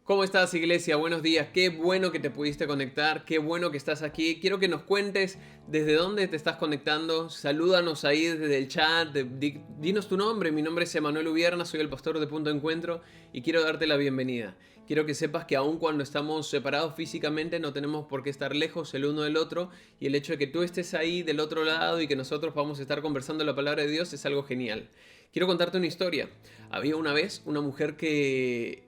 ¿Cómo estás, iglesia? Buenos días. Qué bueno que te pudiste conectar. Qué bueno que estás aquí. Quiero que nos cuentes desde dónde te estás conectando. Salúdanos ahí desde el chat. Dinos tu nombre. Mi nombre es Emanuel Ubierna. Soy el pastor de Punto Encuentro y quiero darte la bienvenida. Quiero que sepas que aun cuando estamos separados físicamente no tenemos por qué estar lejos el uno del otro, y el hecho de que tú estés ahí del otro lado y que nosotros vamos a estar conversando la palabra de Dios es algo genial. Quiero contarte una historia. Había una vez una mujer que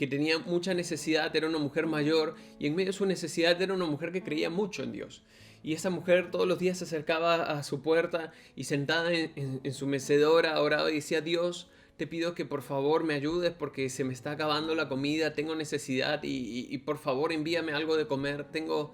tenía mucha necesidad, era una mujer mayor, y en medio de su necesidad era una mujer que creía mucho en Dios. Y esa mujer todos los días se acercaba a su puerta y sentada en su mecedora oraba y decía: Dios, te pido que por favor me ayudes porque se me está acabando la comida, tengo necesidad y por favor envíame algo de comer, tengo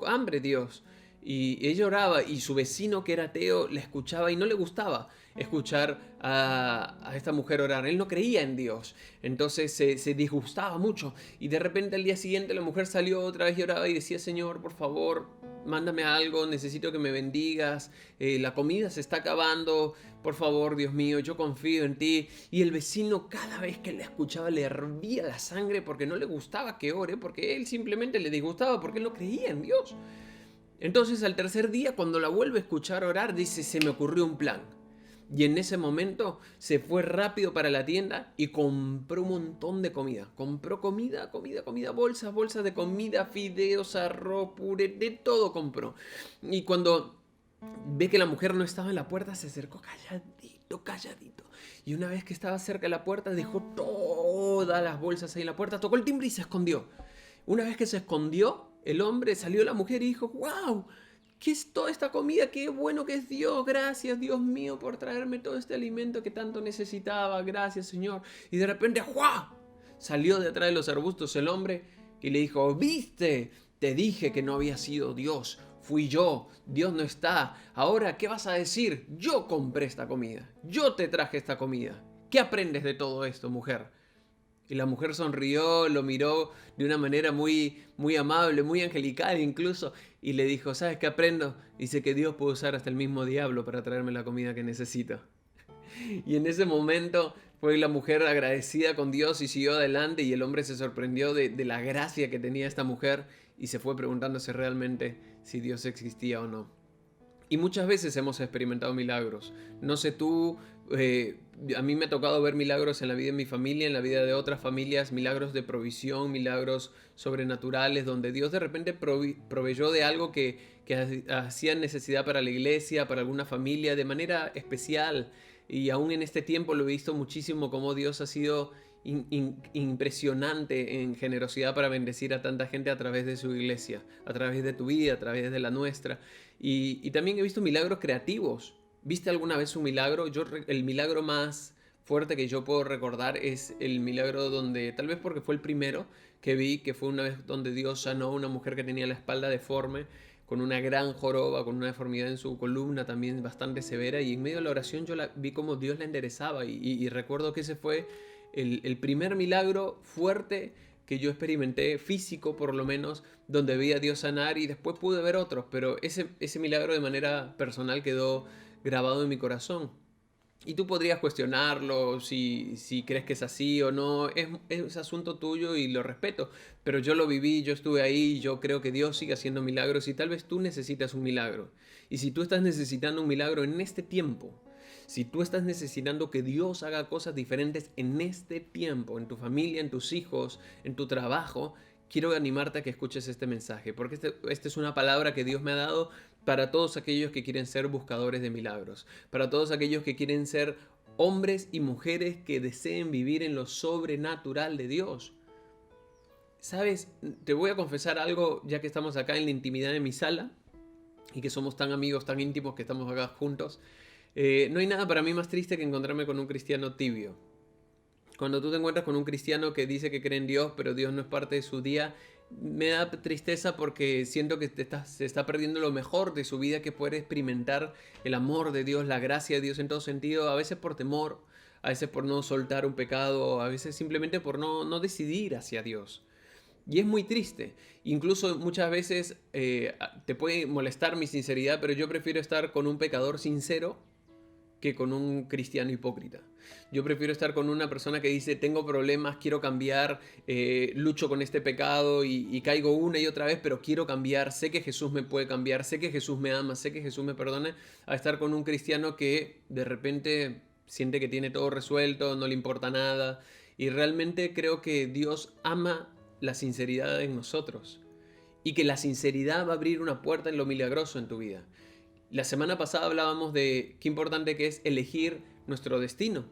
hambre, Dios. Y ella oraba y su vecino, que era ateo, la escuchaba y no le gustaba escuchar a esta mujer orar. Él no creía en Dios, entonces se disgustaba mucho. Y de repente al día siguiente la mujer salió otra vez y oraba y decía: Señor, por favor, mándame algo, necesito que me bendigas, la comida se está acabando, por favor, Dios mío, yo confío en ti. Y el vecino, cada vez que la escuchaba, le hervía la sangre porque no le gustaba que ore, porque él simplemente le disgustaba, porque él no creía en Dios. Entonces al tercer día, cuando la vuelve a escuchar orar, dice: se me ocurrió un plan. Y en ese momento se fue rápido para la tienda y compró un montón de comida. Compró comida, bolsas de comida, fideos, arroz, puré, de todo compró. Y cuando ve que la mujer no estaba en la puerta, se acercó calladito. Y una vez que estaba cerca de la puerta, dejó todas las bolsas ahí en la puerta, tocó el timbre y se escondió. Una vez que se escondió, el hombre, salió la mujer y dijo: ¡Wow! ¿Qué es toda esta comida? ¡Qué bueno que es Dios! Gracias, Dios mío, por traerme todo este alimento que tanto necesitaba. Gracias, Señor. Y de repente, ¡juá! Salió de atrás de los arbustos el hombre y le dijo: ¿Viste? Te dije que no había sido Dios. Fui yo. Dios no está. Ahora, ¿qué vas a decir? Yo compré esta comida. Yo te traje esta comida. ¿Qué aprendes de todo esto, mujer? Y la mujer sonrió, lo miró de una manera muy amable, muy angelical incluso, y le dijo: ¿sabes qué aprendo? Dice que Dios puede usar hasta el mismo diablo para traerme la comida que necesito. Y en ese momento fue la mujer agradecida con Dios y siguió adelante, y el hombre se sorprendió de la gracia que tenía esta mujer y se fue preguntándose realmente si Dios existía o no. Y muchas veces hemos experimentado milagros. No sé tú, a mí me ha tocado ver milagros en la vida de mi familia, en la vida de otras familias, milagros de provisión, milagros sobrenaturales, donde Dios de repente proveyó de algo que hacía necesidad para la iglesia, para alguna familia, de manera especial. Y aún en este tiempo lo he visto muchísimo, cómo Dios ha sido impresionante en generosidad para bendecir a tanta gente a través de su iglesia, a través de tu vida, a través de la nuestra. Y también he visto milagros creativos. ¿Viste alguna vez un milagro? El milagro más fuerte que yo puedo recordar es el milagro donde, tal vez porque fue el primero que vi, que fue una vez donde Dios sanó a una mujer que tenía la espalda deforme, con una gran joroba, con una deformidad en su columna también bastante severa, y en medio de la oración vi como Dios la enderezaba, y recuerdo que ese fue el primer milagro fuerte que yo experimenté, físico por lo menos, donde vi a Dios sanar, y después pude ver otros, pero ese milagro de manera personal quedó grabado en mi corazón. Y tú podrías cuestionarlo si crees que es así o no, es asunto tuyo y lo respeto, pero yo lo viví, yo estuve ahí, yo creo que Dios sigue haciendo milagros, y tal vez tú necesitas un milagro. Y si tú estás necesitando un milagro en este tiempo, si tú estás necesitando que Dios haga cosas diferentes en este tiempo, en tu familia, en tus hijos, en tu trabajo, quiero animarte a que escuches este mensaje, porque esta es una palabra que Dios me ha dado para todos aquellos que quieren ser buscadores de milagros, para todos aquellos que quieren ser hombres y mujeres que deseen vivir en lo sobrenatural de Dios. ¿Sabes? Te voy a confesar algo, ya que estamos acá en la intimidad de mi sala y que somos tan amigos, tan íntimos, que estamos acá juntos. No hay nada para mí más triste que encontrarme con un cristiano tibio. Cuando tú te encuentras con un cristiano que dice que cree en Dios, pero Dios no es parte de su día, me da tristeza porque siento que se está perdiendo lo mejor de su vida, que poder experimentar el amor de Dios, la gracia de Dios en todo sentido, a veces por temor, a veces por no soltar un pecado, a veces simplemente por no decidir hacia Dios. Y es muy triste. Incluso muchas veces te puede molestar mi sinceridad, pero yo prefiero estar con un pecador sincero que con un cristiano hipócrita. Yo prefiero estar con una persona que dice, tengo problemas, quiero cambiar, lucho con este pecado y caigo una y otra vez, pero quiero cambiar, sé que Jesús me puede cambiar, sé que Jesús me ama, sé que Jesús me perdone, a estar con un cristiano que de repente siente que tiene todo resuelto, no le importa nada. Y realmente creo que Dios ama la sinceridad en nosotros y que la sinceridad va a abrir una puerta en lo milagroso en tu vida. La semana pasada hablábamos de qué importante que es elegir nuestro destino.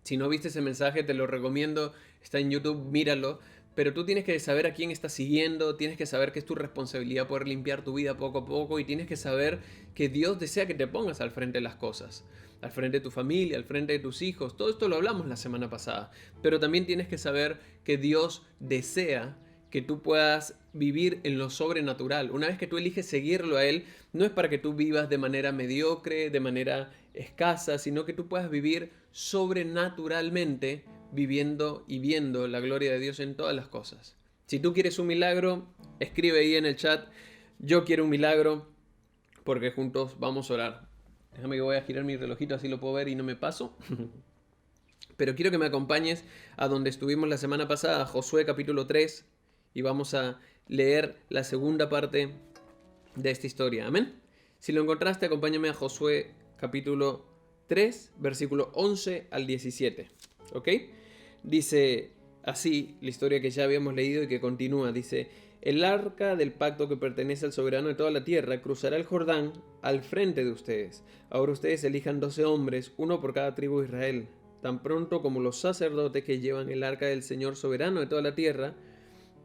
Si no viste ese mensaje, te lo recomiendo, está en YouTube, míralo. Pero tú tienes que saber a quién estás siguiendo, tienes que saber que es tu responsabilidad poder limpiar tu vida poco a poco y tienes que saber que Dios desea que te pongas al frente de las cosas, al frente de tu familia, al frente de tus hijos. Todo esto lo hablamos la semana pasada. Pero también tienes que saber que Dios desea que tú puedas vivir en lo sobrenatural. Una vez que tú eliges seguirlo a Él, no es para que tú vivas de manera mediocre, de manera escasa, sino que tú puedas vivir sobrenaturalmente, viviendo y viendo la gloria de Dios en todas las cosas. Si tú quieres un milagro, escribe ahí en el chat, yo quiero un milagro, porque juntos vamos a orar. Déjame que voy a girar mi relojito, así lo puedo ver y no me paso. Pero quiero que me acompañes a donde estuvimos la semana pasada, Josué capítulo 3, y vamos a leer la segunda parte de esta historia. Amén. Si lo encontraste, acompáñame a Josué capítulo 3, versículo 11 al 17. ¿Ok? Dice así la historia que ya habíamos leído y que continúa. Dice, el arca del pacto que pertenece al soberano de toda la tierra cruzará el Jordán al frente de ustedes. Ahora ustedes elijan 12 hombres, uno por cada tribu de Israel. Tan pronto como los sacerdotes que llevan el arca del Señor soberano de toda la tierra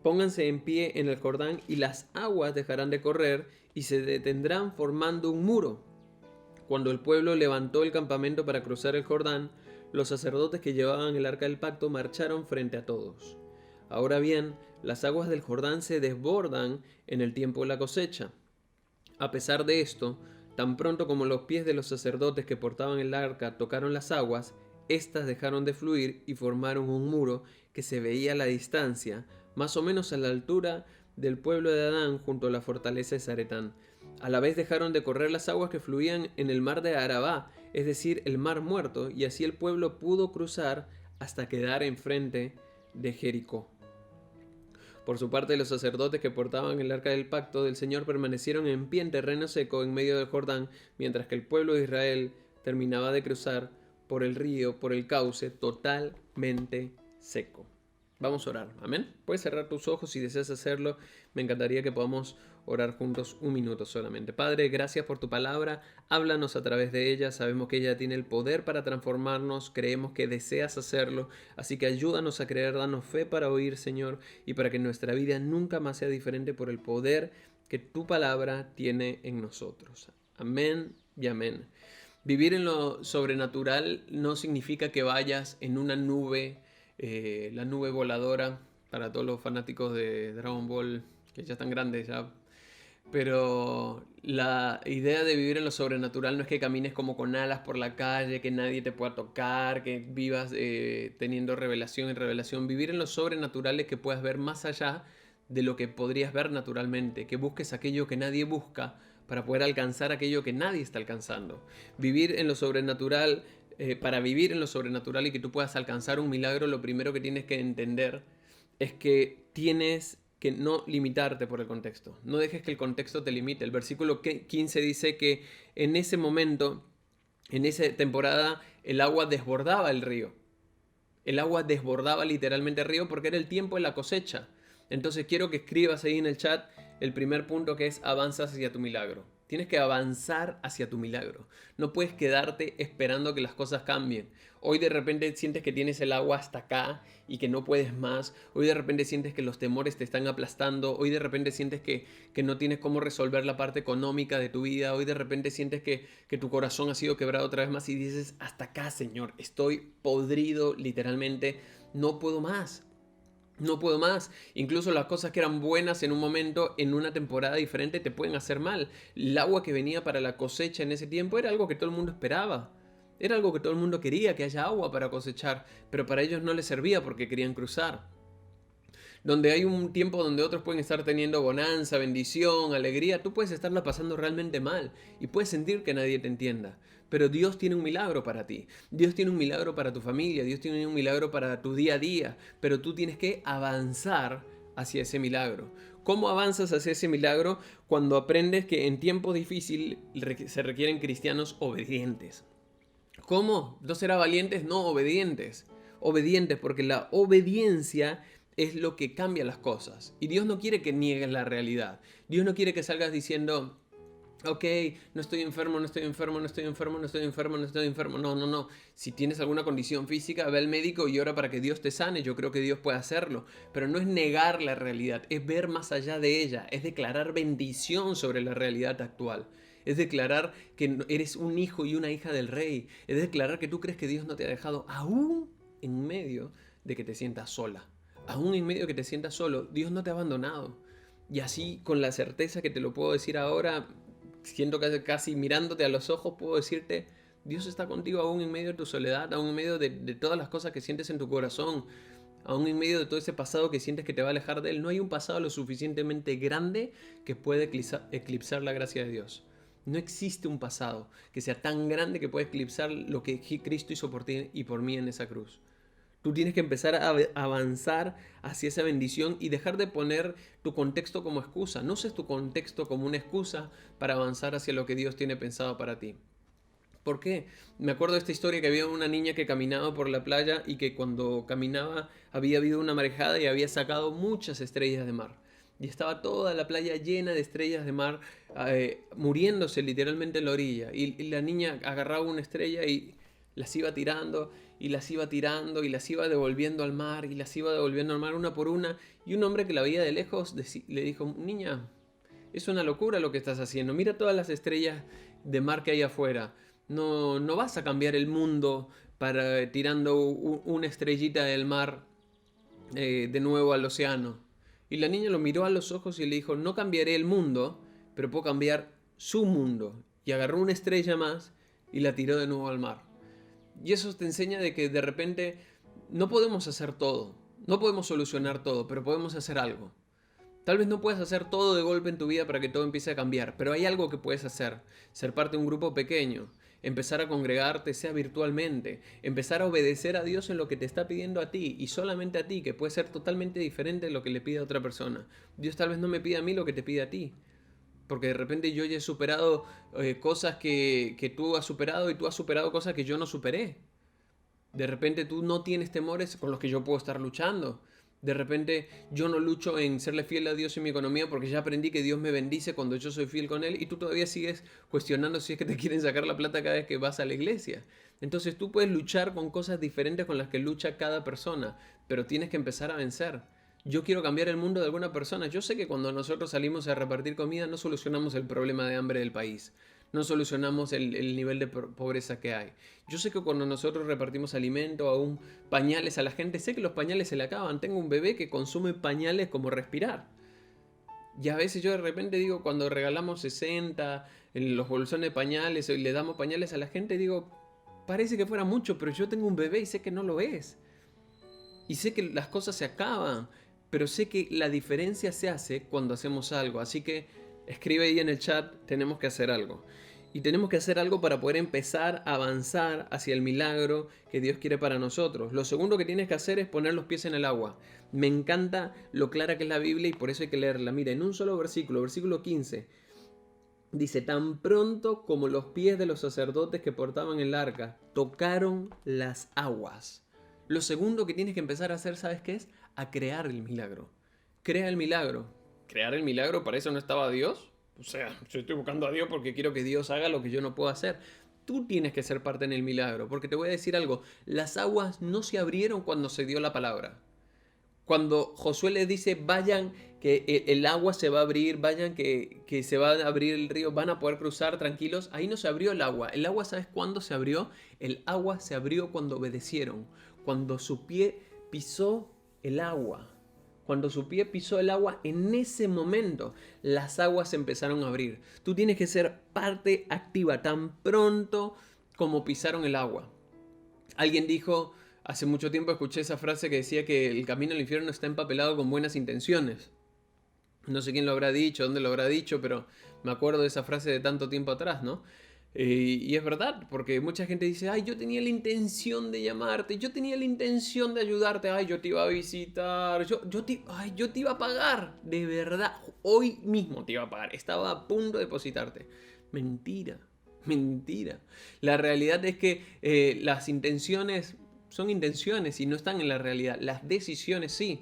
pónganse en pie en el Jordán y las aguas dejarán de correr y se detendrán formando un muro. Cuando el pueblo levantó el campamento para cruzar el Jordán, los sacerdotes que llevaban el arca del pacto marcharon frente a todos. Ahora bien, las aguas del Jordán se desbordan en el tiempo de la cosecha. A pesar de esto, tan pronto como los pies de los sacerdotes que portaban el arca tocaron las aguas, éstas dejaron de fluir y formaron un muro que se veía a la distancia, más o menos a la altura del pueblo de Adán junto a la fortaleza de Zaretán. A la vez dejaron de correr las aguas que fluían en el mar de Arabá, es decir, el mar muerto, y así el pueblo pudo cruzar hasta quedar enfrente de Jericó. Por su parte, los sacerdotes que portaban el arca del pacto del Señor permanecieron en pie en terreno seco en medio del Jordán, mientras que el pueblo de Israel terminaba de cruzar por el río, por el cauce totalmente seco. Vamos a orar, amén. Puedes cerrar tus ojos si deseas hacerlo. Me encantaría que podamos orar juntos un minuto solamente. Padre, gracias por tu palabra. Háblanos a través de ella. Sabemos que ella tiene el poder para transformarnos. Creemos que deseas hacerlo. Así que ayúdanos a creer, danos fe para oír, Señor, y para que nuestra vida nunca más sea diferente por el poder que tu palabra tiene en nosotros. Amén y amén. Vivir en lo sobrenatural no significa que vayas en una nube, la nube voladora, para todos los fanáticos de Dragon Ball, que ya están grandes ya. Pero la idea de vivir en lo sobrenatural no es que camines como con alas por la calle, que nadie te pueda tocar, que vivas teniendo revelación en revelación. Vivir en lo sobrenatural es que puedas ver más allá de lo que podrías ver naturalmente, que busques aquello que nadie busca para poder alcanzar aquello que nadie está alcanzando. Vivir en lo sobrenatural, para vivir en lo sobrenatural y que tú puedas alcanzar un milagro, lo primero que tienes que entender es que tienes que no limitarte por el contexto. No dejes que el contexto te limite. El versículo 15 dice que en ese momento, en esa temporada, el agua desbordaba el río. El agua desbordaba literalmente el río porque era el tiempo de la cosecha. Entonces quiero que escribas ahí en el chat el primer punto, que es avanzas hacia tu milagro. Tienes que avanzar hacia tu milagro. No puedes quedarte esperando que las cosas cambien. Hoy de repente sientes que tienes el agua hasta acá y que no puedes más. Hoy de repente sientes que los temores te están aplastando. Hoy de repente sientes que no tienes cómo resolver la parte económica de tu vida. Hoy de repente sientes que tu corazón ha sido quebrado otra vez más y dices, hasta acá, Señor, estoy podrido literalmente, no puedo más. No puedo más. Incluso las cosas que eran buenas en un momento, en una temporada diferente, te pueden hacer mal. El agua que venía para la cosecha en ese tiempo era algo que todo el mundo esperaba. Era algo que todo el mundo quería, que haya agua para cosechar. Pero para ellos no les servía porque querían cruzar. Donde hay un tiempo donde otros pueden estar teniendo bonanza, bendición, alegría, tú puedes estarla pasando realmente mal y puedes sentir que nadie te entienda. Pero Dios tiene un milagro para ti. Dios tiene un milagro para tu familia. Dios tiene un milagro para tu día a día. Pero tú tienes que avanzar hacia ese milagro. ¿Cómo avanzas hacia ese milagro? Cuando aprendes que en tiempos difíciles se requieren cristianos obedientes. ¿Cómo? No será valientes, no obedientes. Obedientes, porque la obediencia es lo que cambia las cosas. Y Dios no quiere que niegues la realidad. Dios no quiere que salgas diciendo, ok, no estoy enfermo, no estoy enfermo, no estoy enfermo, no estoy enfermo, no estoy enfermo. No, no, no. Si tienes alguna condición física, ve al médico y ora para que Dios te sane. Yo creo que Dios puede hacerlo. Pero no es negar la realidad, es ver más allá de ella, es declarar bendición sobre la realidad actual. Es declarar que eres un hijo y una hija del rey. Es declarar que tú crees que Dios no te ha dejado aún en medio de que te sientas sola. Aún en medio de que te sientas solo, Dios no te ha abandonado. Y así, con la certeza que te lo puedo decir ahora, siento que casi mirándote a los ojos, puedo decirte, Dios está contigo aún en medio de tu soledad, aún en medio de todas las cosas que sientes en tu corazón, aún en medio de todo ese pasado que sientes que te va a alejar de Él. No hay un pasado lo suficientemente grande que pueda eclipsar la gracia de Dios. No existe un pasado que sea tan grande que pueda eclipsar lo que Cristo hizo por ti y por mí en esa cruz. Tú tienes que empezar a avanzar hacia esa bendición y dejar de poner tu contexto como excusa. No uses tu contexto como una excusa para avanzar hacia lo que Dios tiene pensado para ti. ¿Por qué? Me acuerdo de esta historia que había una niña que caminaba por la playa y que cuando caminaba había habido una marejada y había sacado muchas estrellas de mar. Y estaba toda la playa llena de estrellas de mar, muriéndose literalmente en la orilla. Y la niña agarraba una estrella y las iba tirando, y las iba tirando, y las iba devolviendo al mar, y las iba devolviendo al mar una por una. Y un hombre que la veía de lejos le dijo, niña, es una locura lo que estás haciendo. Mira todas las estrellas de mar que hay afuera. No, no vas a cambiar el mundo para tirando una estrellita del mar de nuevo al océano. Y la niña lo miró a los ojos y le dijo, no cambiaré el mundo, pero puedo cambiar su mundo. Y agarró una estrella más y la tiró de nuevo al mar. Y eso te enseña de que de repente no podemos hacer todo, no podemos solucionar todo, pero podemos hacer algo. Tal vez no puedas hacer todo de golpe en tu vida para que todo empiece a cambiar, pero hay algo que puedes hacer. Ser parte de un grupo pequeño, empezar a congregarte, sea virtualmente, empezar a obedecer a Dios en lo que te está pidiendo a ti y solamente a ti, que puede ser totalmente diferente de lo que le pide a otra persona. Dios tal vez no me pide a mí lo que te pide a ti. Porque de repente yo ya he superado cosas que tú has superado y tú has superado cosas que yo no superé. De repente tú no tienes temores con los que yo puedo estar luchando. De repente yo no lucho en serle fiel a Dios en mi economía porque ya aprendí que Dios me bendice cuando yo soy fiel con Él y tú todavía sigues cuestionando si es que te quieren sacar la plata cada vez que vas a la iglesia. Entonces tú puedes luchar con cosas diferentes con las que lucha cada persona, pero tienes que empezar a vencer. Yo quiero cambiar el mundo de alguna persona. Yo sé que cuando nosotros salimos a repartir comida no solucionamos el problema de hambre del país. No solucionamos el nivel de pobreza que hay. Yo sé que cuando nosotros repartimos alimento, aún pañales a la gente, sé que los pañales se le acaban. Tengo un bebé que consume pañales como respirar. Y a veces yo de repente digo, cuando regalamos 60 en los bolsones de pañales y le damos pañales a la gente, digo, parece que fuera mucho, pero yo tengo un bebé y sé que no lo es. Y sé que las cosas se acaban, pero sé que la diferencia se hace cuando hacemos algo. Así que escribe ahí en el chat, tenemos que hacer algo. Y tenemos que hacer algo para poder empezar a avanzar hacia el milagro que Dios quiere para nosotros. Lo segundo que tienes que hacer es poner los pies en el agua. Me encanta lo clara que es la Biblia y por eso hay que leerla. Mira, en un solo versículo, versículo 15, dice, tan pronto como los pies de los sacerdotes que portaban el arca tocaron las aguas. Lo segundo que tienes que empezar a hacer, ¿sabes qué es? A crear el milagro. Crea el milagro. ¿Crear el milagro? ¿Para eso no estaba Dios? O sea, yo estoy buscando a Dios porque quiero que Dios haga lo que yo no puedo hacer. Tú tienes que ser parte en el milagro, porque te voy a decir algo. Las aguas no se abrieron cuando se dio la palabra. Cuando Josué les dice, vayan, que el agua se va a abrir, vayan, que se va a abrir el río, van a poder cruzar tranquilos, ahí no se abrió el agua. El agua, ¿sabes cuándo se abrió? El agua se abrió cuando obedecieron, cuando su pie pisó el agua. Cuando su pie pisó el agua, en ese momento las aguas se empezaron a abrir. Tú tienes que ser parte activa tan pronto como pisaron el agua. Alguien dijo, Hace mucho tiempo escuché esa frase que decía que el camino al infierno está empapelado con buenas intenciones. No sé quién lo habrá dicho, dónde lo habrá dicho, pero me acuerdo de esa frase de tanto tiempo atrás, ¿no? Y es verdad, porque mucha gente dice, ay, yo tenía la intención de llamarte, yo tenía la intención de ayudarte, ay, yo te iba a visitar, yo te iba a pagar, de verdad, hoy mismo te iba a pagar, estaba a punto de depositarte. Mentira, mentira. La realidad es que las intenciones son intenciones y no están en la realidad, las decisiones sí.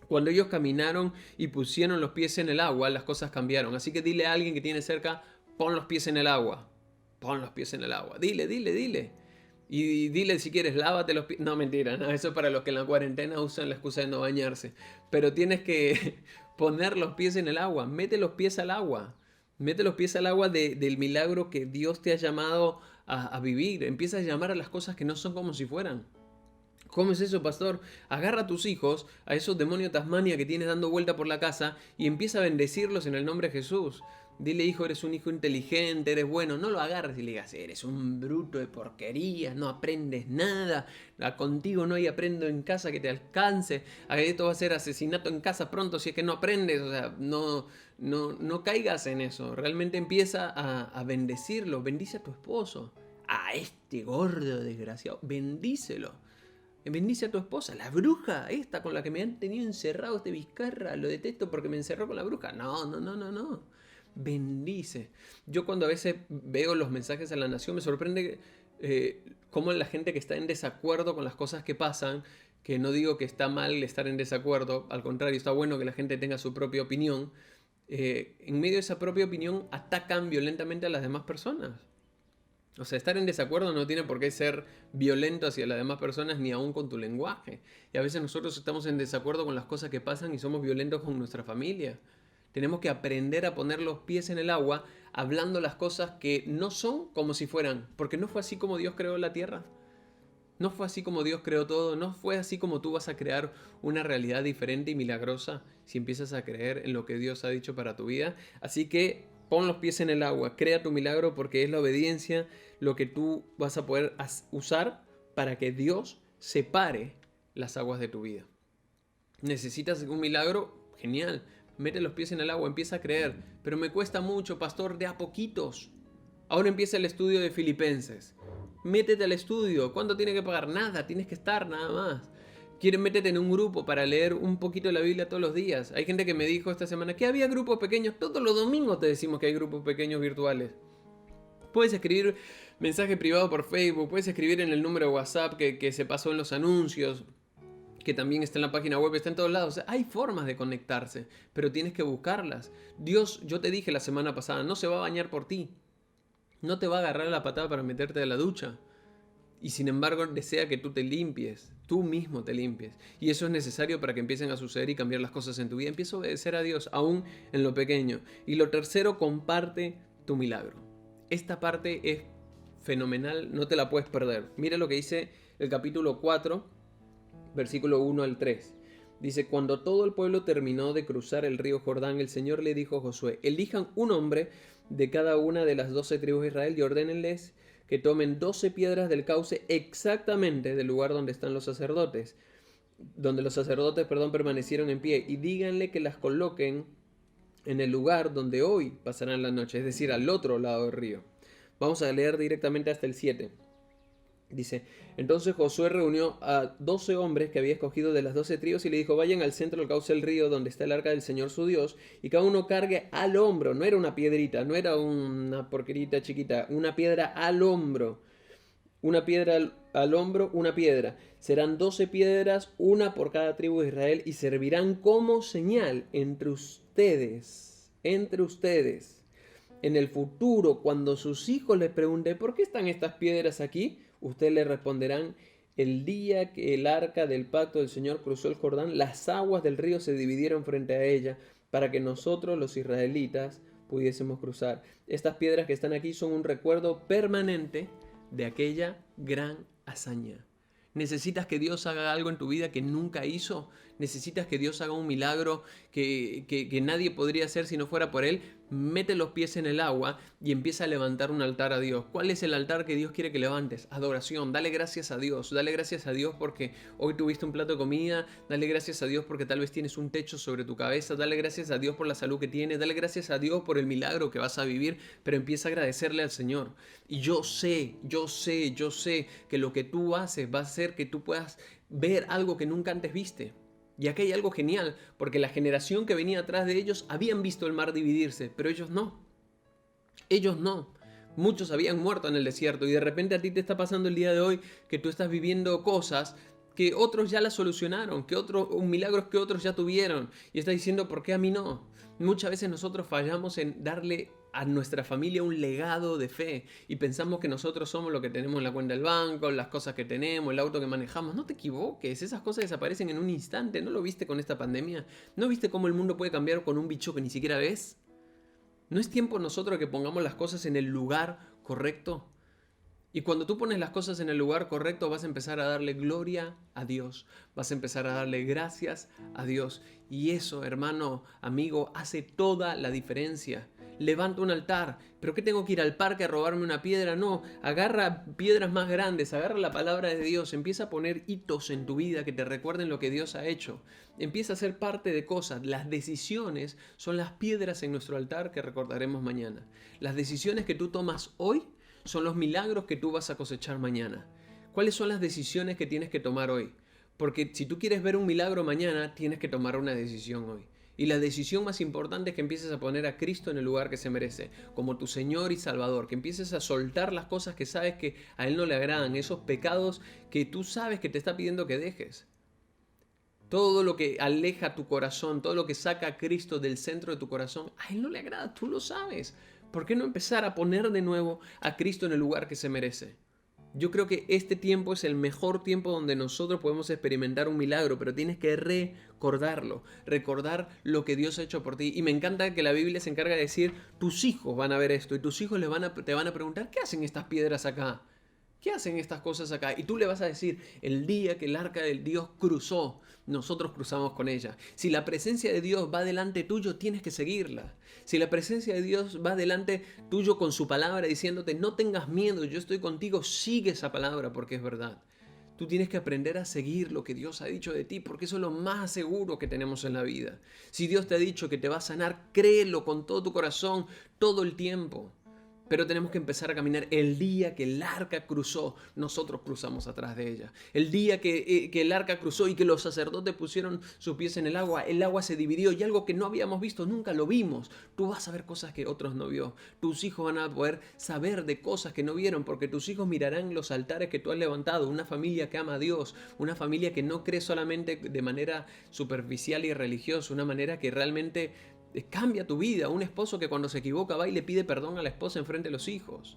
Cuando ellos caminaron y pusieron los pies en el agua, las cosas cambiaron. Así que dile a alguien que tiene cerca, pon los pies en el agua. Pon los pies en el agua. Dile. Y dile si quieres, lávate los pies. No, mentira, no, eso es para los que en la cuarentena usan la excusa de no bañarse. Pero tienes que poner los pies en el agua. Mete los pies al agua. Mete los pies al agua del milagro que Dios te ha llamado a vivir. Empieza a llamar a las cosas que no son como si fueran. ¿Cómo es eso, pastor? Agarra a tus hijos, a esos demonios Tasmania que tienes dando vuelta por la casa y empieza a bendecirlos en el nombre de Jesús. Dile, hijo, eres un hijo inteligente, eres bueno. No lo agarres y le digas, eres un bruto de porquerías, no aprendes nada. Contigo no hay aprendo en casa que te alcance. Esto va a ser asesinato en casa pronto si es que no aprendes. O sea, no caigas en eso. Realmente empieza a bendecirlo. Bendice a tu esposo. A este gordo desgraciado. Bendícelo. Bendice a tu esposa, la bruja esta con la que me han tenido encerrado, este Vizcarra, lo detesto porque me encerró con la bruja. No. Bendice. Yo cuando a veces veo los mensajes a la nación me sorprende cómo la gente que está en desacuerdo con las cosas que pasan, que no digo que está mal estar en desacuerdo, al contrario, está bueno que la gente tenga su propia opinión, en medio de esa propia opinión atacan violentamente a las demás personas. O sea, estar en desacuerdo no tiene por qué ser violento hacia las demás personas ni aún con tu lenguaje. Y a veces nosotros estamos en desacuerdo con las cosas que pasan y somos violentos con nuestra familia. Tenemos que aprender a poner los pies en el agua hablando las cosas que no son como si fueran. Porque no fue así como Dios creó la tierra. No fue así como Dios creó todo. No fue así como tú vas a crear una realidad diferente y milagrosa si empiezas a creer en lo que Dios ha dicho para tu vida. Así que pon los pies en el agua, crea tu milagro porque es la obediencia lo que tú vas a poder usar para que Dios separe las aguas de tu vida. ¿Necesitas un milagro? Genial. Mete los pies en el agua, empieza a creer. Pero me cuesta mucho, pastor, de a poquitos. Ahora empieza el estudio de Filipenses. Métete al estudio. ¿Cuánto tienes que pagar? Nada, tienes que estar nada más. ¿Quieres métete en un grupo para leer un poquito de la Biblia todos los días? Hay gente que me dijo esta semana que había grupos pequeños. Todos los domingos te decimos que hay grupos pequeños virtuales. Puedes escribir mensaje privado por Facebook, puedes escribir en el número de WhatsApp que se pasó en los anuncios, que también está en la página web, está en todos lados. O sea, hay formas de conectarse, pero tienes que buscarlas. Dios, yo te dije la semana pasada, no se va a bañar por ti. No te va a agarrar la patada para meterte a la ducha. Y sin embargo desea que tú te limpies, tú mismo te limpies. Y eso es necesario para que empiecen a suceder y cambiar las cosas en tu vida. Empieza a obedecer a Dios, aún en lo pequeño. Y lo tercero, comparte tu milagro. Esta parte es fenomenal, no te la puedes perder. Mira lo que dice el capítulo 4, versículo 1 al 3. Dice, cuando todo el pueblo terminó de cruzar el río Jordán, el Señor le dijo a Josué, elijan un hombre de cada una de las 12 tribus de Israel y ordénenles que tomen 12 piedras del cauce exactamente del lugar donde están los sacerdotes, permanecieron en pie, y díganle que las coloquen en el lugar donde hoy pasarán la noche, es decir, al otro lado del río. Vamos a leer directamente hasta el 7. Dice, entonces Josué reunió a 12 hombres que había escogido de las 12 tribus y le dijo, vayan al centro del cauce del río donde está el arca del Señor su Dios, y cada uno cargue al hombro, no era una piedrita, no era una porquerita chiquita, una piedra al hombro, una piedra al hombro, una piedra. Serán 12 piedras, una por cada tribu de Israel, y servirán como señal entre ustedes. En el futuro, cuando sus hijos les pregunten, ¿por qué están estas piedras aquí? Ustedes le responderán, el día que el arca del pacto del Señor cruzó el Jordán, las aguas del río se dividieron frente a ella para que nosotros, los israelitas, pudiésemos cruzar. Estas piedras que están aquí son un recuerdo permanente de aquella gran hazaña. ¿Necesitas que Dios haga algo en tu vida que nunca hizo? necesitas que Dios haga un milagro que nadie podría hacer si no fuera por Él, mete los pies en el agua y empieza a levantar un altar a Dios. ¿Cuál es el altar que Dios quiere que levantes? Adoración. Dale gracias a Dios. Dale gracias a Dios porque hoy tuviste un plato de comida. Dale gracias a Dios porque tal vez tienes un techo sobre tu cabeza. Dale gracias a Dios por la salud que tienes. Dale gracias a Dios por el milagro que vas a vivir. Pero empieza a agradecerle al Señor. Y yo sé que lo que tú haces va a hacer que tú puedas ver algo que nunca antes viste. Y acá hay algo genial, porque la generación que venía atrás de ellos habían visto el mar dividirse, pero ellos no. Ellos no. Muchos habían muerto en el desierto y de repente a ti te está pasando el día de hoy que tú estás viviendo cosas que otros ya las solucionaron, un milagros que otros ya tuvieron. Y estás diciendo, ¿por qué a mí no? Muchas veces nosotros fallamos en darle a nuestra familia un legado de fe y pensamos que nosotros somos lo que tenemos en la cuenta del banco, las cosas que tenemos, el auto que manejamos. No te equivoques, esas cosas desaparecen en un instante. ¿No lo viste con esta pandemia? ¿No viste cómo el mundo puede cambiar con un bicho que ni siquiera ves? ¿No es tiempo nosotros que pongamos las cosas en el lugar correcto? Y cuando tú pones las cosas en el lugar correcto, vas a empezar a darle gloria a Dios. Vas a empezar a darle gracias a Dios. Y eso, hermano, amigo, hace toda la diferencia. Levanta un altar. ¿Pero qué tengo que ir al parque a robarme una piedra? No, agarra piedras más grandes, agarra la palabra de Dios, empieza a poner hitos en tu vida que te recuerden lo que Dios ha hecho. Empieza a ser parte de cosas. Las decisiones son las piedras en nuestro altar que recordaremos mañana. Las decisiones que tú tomas hoy son los milagros que tú vas a cosechar mañana. ¿Cuáles son las decisiones que tienes que tomar hoy? Porque si tú quieres ver un milagro mañana, tienes que tomar una decisión hoy. Y la decisión más importante es que empieces a poner a Cristo en el lugar que se merece, como tu Señor y Salvador, que empieces a soltar las cosas que sabes que a Él no le agradan, esos pecados que tú sabes que te está pidiendo que dejes. Todo lo que aleja tu corazón, todo lo que saca a Cristo del centro de tu corazón, a Él no le agrada, tú lo sabes. ¿Por qué no empezar a poner de nuevo a Cristo en el lugar que se merece? Yo creo que este tiempo es el mejor tiempo donde nosotros podemos experimentar un milagro, pero tienes que recordarlo, recordar lo que Dios ha hecho por ti. Y me encanta que la Biblia se encarga de decir, tus hijos van a ver esto y tus hijos te van a preguntar, ¿qué hacen estas piedras acá? ¿Qué hacen estas cosas acá? Y tú le vas a decir, el día que el arca del Dios cruzó, nosotros cruzamos con ella. Si la presencia de Dios va delante tuyo, tienes que seguirla. Si la presencia de Dios va delante tuyo con su palabra diciéndote, no tengas miedo, yo estoy contigo, sigue esa palabra porque es verdad. Tú tienes que aprender a seguir lo que Dios ha dicho de ti, porque eso es lo más seguro que tenemos en la vida. Si Dios te ha dicho que te va a sanar, créelo con todo tu corazón, todo el tiempo. Pero tenemos que empezar a caminar. El día que el arca cruzó, nosotros cruzamos atrás de ella. El día que el arca cruzó y que los sacerdotes pusieron sus pies en el agua se dividió y algo que no habíamos visto, nunca lo vimos. Tú vas a ver cosas que otros no vio. Tus hijos van a poder saber de cosas que no vieron porque tus hijos mirarán los altares que tú has levantado. Una familia que ama a Dios, una familia que no cree solamente de manera superficial y religiosa, una manera que realmente cambia tu vida. Un esposo que cuando se equivoca va y le pide perdón a la esposa enfrente de los hijos.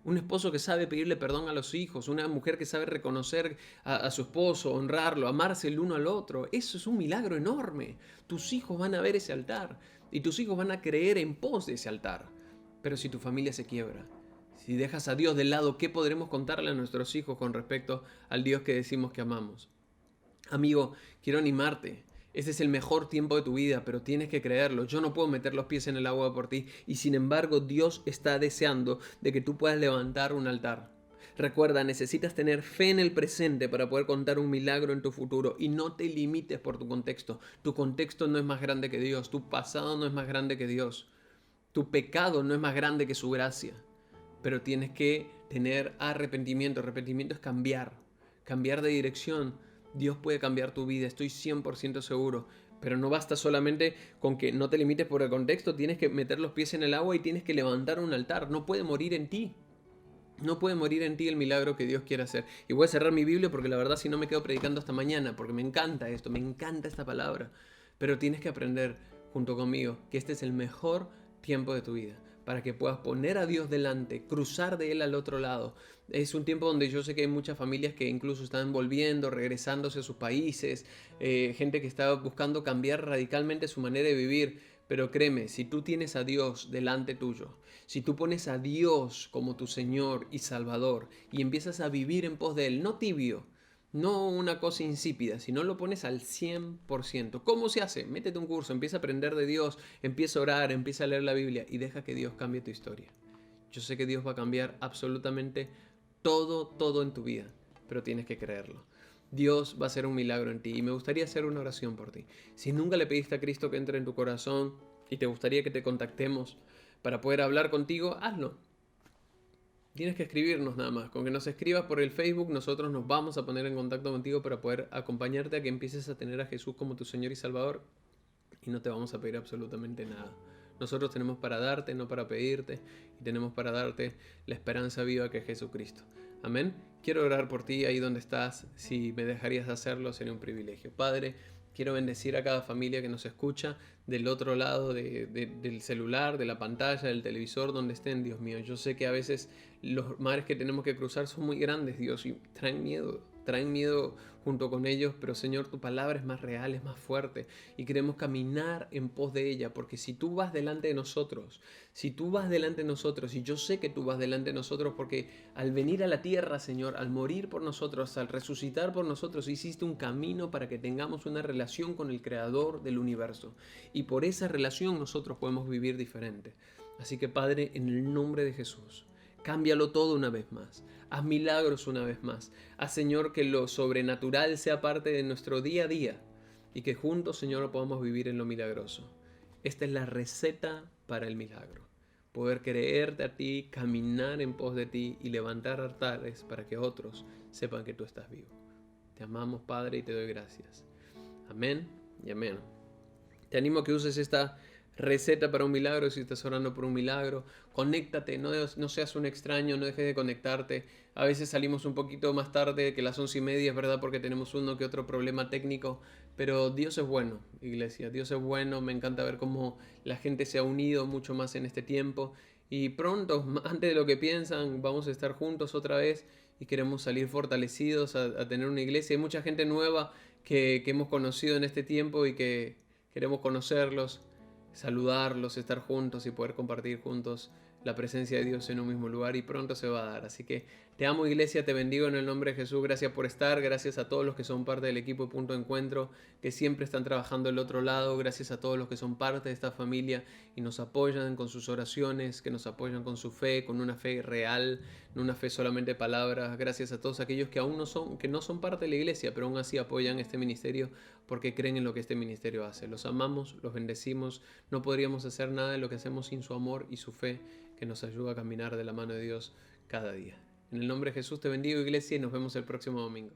Un esposo que sabe pedirle perdón a los hijos. Una mujer que sabe reconocer a su esposo, honrarlo, amarse el uno al otro. Eso es un milagro enorme. Tus hijos van a ver ese altar y tus hijos van a creer en pos de ese altar. Pero si tu familia se quiebra, si dejas a Dios de lado, ¿qué podremos contarle a nuestros hijos con respecto al Dios que decimos que amamos? Amigo, quiero animarte. Este es el mejor tiempo de tu vida, pero tienes que creerlo. Yo no puedo meter los pies en el agua por ti y sin embargo Dios está deseando de que tú puedas levantar un altar. Recuerda, necesitas tener fe en el presente para poder contar un milagro en tu futuro y no te limites por tu contexto. Tu contexto no es más grande que Dios, tu pasado no es más grande que Dios, tu pecado no es más grande que su gracia, pero tienes que tener arrepentimiento. Arrepentimiento es cambiar de dirección. Dios puede cambiar tu vida, estoy 100% seguro. Pero no basta solamente con que no te limites por el contexto, tienes que meter los pies en el agua y tienes que levantar un altar. No puede morir en ti. No puede morir en ti el milagro que Dios quiere hacer. Y voy a cerrar mi Biblia porque la verdad si no me quedo predicando hasta mañana, porque me encanta esto, me encanta esta palabra. Pero tienes que aprender junto conmigo que este es el mejor tiempo de tu vida, para que puedas poner a Dios delante, cruzar de Él al otro lado. Es un tiempo donde yo sé que hay muchas familias que incluso están volviendo, regresándose a sus países, gente que está buscando cambiar radicalmente su manera de vivir. Pero créeme, si tú tienes a Dios delante tuyo, si tú pones a Dios como tu Señor y Salvador y empiezas a vivir en pos de Él, no tibio, No una cosa insípida, sino lo pones al 100%. ¿Cómo se hace? Métete un curso, empieza a aprender de Dios, empieza a orar, empieza a leer la Biblia y deja que Dios cambie tu historia. Yo sé que Dios va a cambiar absolutamente todo, todo en tu vida, pero tienes que creerlo. Dios va a hacer un milagro en ti y me gustaría hacer una oración por ti. Si nunca le pediste a Cristo que entre en tu corazón y te gustaría que te contactemos para poder hablar contigo, hazlo. Tienes que escribirnos nada más. Con que nos escribas por el Facebook, nosotros nos vamos a poner en contacto contigo para poder acompañarte a que empieces a tener a Jesús como tu Señor y Salvador y no te vamos a pedir absolutamente nada. Nosotros tenemos para darte, no para pedirte, y tenemos para darte la esperanza viva que es Jesucristo. Amén. Quiero orar por ti ahí donde estás. Si me dejarías hacerlo, sería un privilegio. Padre, quiero bendecir a cada familia que nos escucha del otro lado del celular, de la pantalla, del televisor, donde estén, Dios mío. Yo sé que a veces los mares que tenemos que cruzar son muy grandes, Dios, y traen miedo junto con ellos, pero Señor, tu palabra es más real, es más fuerte, y queremos caminar en pos de ella, porque si tú vas delante de nosotros, si tú vas delante de nosotros, y yo sé que tú vas delante de nosotros, porque al venir a la tierra, Señor, al morir por nosotros, al resucitar por nosotros, hiciste un camino para que tengamos una relación con el Creador del universo, y por esa relación nosotros podemos vivir diferente. Así que Padre, en el nombre de Jesús, cámbialo todo una vez más. Haz milagros una vez más. Haz, Señor, que lo sobrenatural sea parte de nuestro día a día y que juntos, Señor, podamos vivir en lo milagroso. Esta es la receta para el milagro. Poder creerte a ti, caminar en pos de ti y levantar altares para que otros sepan que tú estás vivo. Te amamos, Padre, y te doy gracias. Amén y amén. Te animo a que uses esta receta para un milagro. Si estás orando por un milagro, conéctate, no seas un extraño, no dejes de conectarte. A veces salimos un poquito más tarde que las 11:30, es verdad, porque tenemos uno que otro problema técnico, pero Dios es bueno, iglesia, Dios es bueno. Me encanta ver cómo la gente se ha unido mucho más en este tiempo y pronto, antes de lo que piensan, vamos a estar juntos otra vez y queremos salir fortalecidos a tener una iglesia. Hay mucha gente nueva que hemos conocido en este tiempo y que queremos conocerlos, saludarlos, estar juntos y poder compartir juntos la presencia de Dios en un mismo lugar y pronto se va a dar. Así que te amo, iglesia, te bendigo en el nombre de Jesús. Gracias por estar, gracias a todos los que son parte del equipo de Punto de Encuentro, que siempre están trabajando del otro lado. Gracias a todos los que son parte de esta familia y nos apoyan con sus oraciones, que nos apoyan con su fe, con una fe real, no una fe solamente de palabras. Gracias a todos aquellos que aún no son parte de la iglesia, pero aún así apoyan este ministerio porque creen en lo que este ministerio hace. Los amamos, los bendecimos. No podríamos hacer nada de lo que hacemos sin su amor y su fe, que nos ayuda a caminar de la mano de Dios cada día. En el nombre de Jesús te bendigo, iglesia, y nos vemos el próximo domingo.